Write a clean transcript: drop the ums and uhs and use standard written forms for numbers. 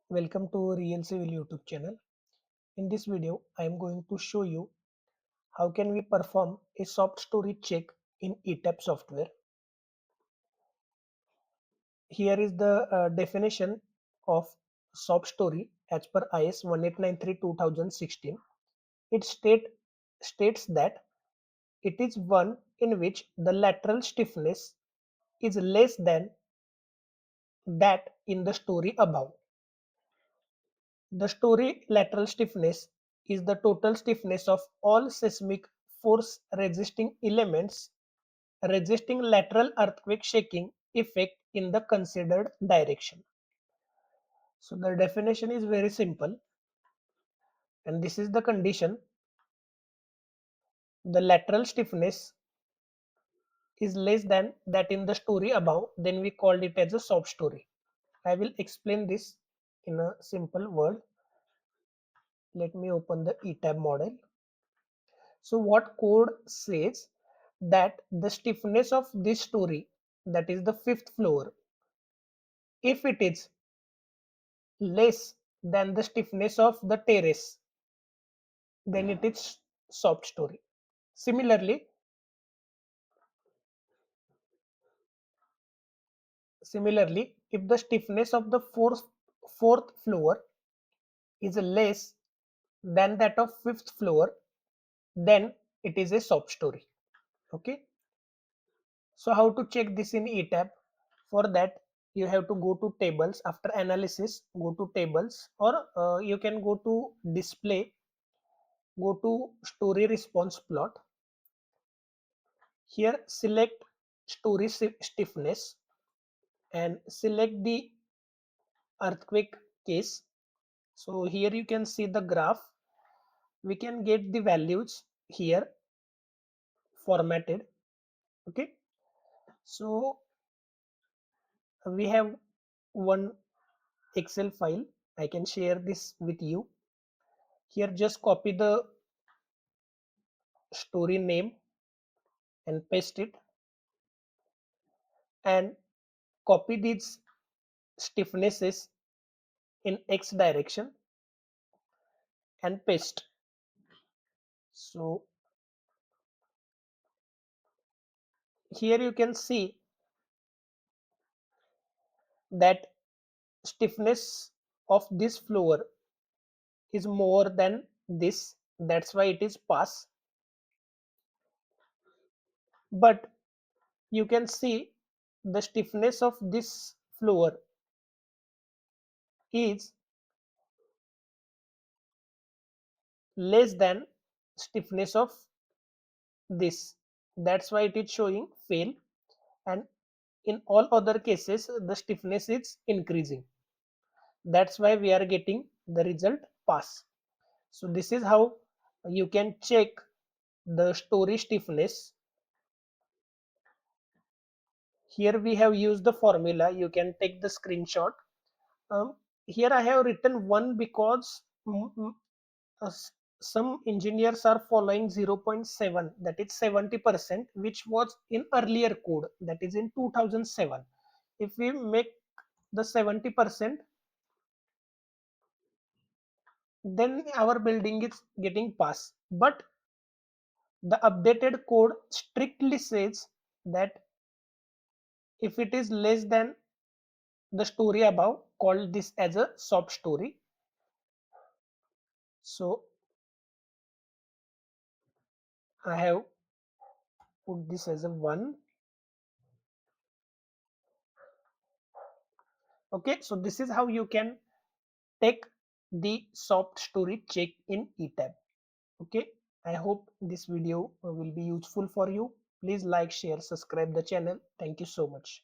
Welcome to Real Civil YouTube channel. In this video, I am going to show you how can we perform a soft story check in ETABS software. Here is the definition of soft story as per IS 1893-2016. It states that it is one in which the lateral stiffness is less than that in the story above. The story lateral stiffness is the total stiffness of all seismic force resisting elements resisting lateral earthquake shaking effect in the considered direction. So the definition is very simple, and this is the condition. The lateral stiffness is less than that in the story above, then we called it as a soft story. I will explain this in a simple word. Let me open the ETAB model. So what code says that the stiffness of this story, that is the fifth floor, if it is less than the stiffness of the terrace, then it is soft story. Similarly, if the stiffness of the fourth floor is less than that of fifth floor, then it is a soft story. Okay. So how to check this in ETAB? For that, you have to go to tables. After analysis, go to tables, or you can go to display, go to story response plot. Here select story stiffness and select the earthquake case. So here you can see the graph. We can get the values here formatted. Okay. So we have one Excel file. I can share this with you. Here just copy the story name and paste it, and copy these stiffnesses in X direction and paste. So here you can see that stiffness of this floor is more than this, that's why it is pass. But you can see the stiffness of this floor is less than stiffness of this, that's why it is showing fail, and in all other cases the stiffness is increasing, that's why we are getting the result pass. So this is how you can check the story stiffness. Here we have used the formula, you can take the screenshot. Here I have written 1 because uh, some engineers are following 0.7, that is 70%, which was in earlier code, that is in 2007. If we make the 70%, then our building is getting pass. But the updated code strictly says that if it is less than the story above, call this as a soft story. So I have put this as a 1. Okay, so this is how you can take the soft story check in ETAB. Okay, I hope this video will be useful for you. Please like, share, subscribe the channel. Thank you so much.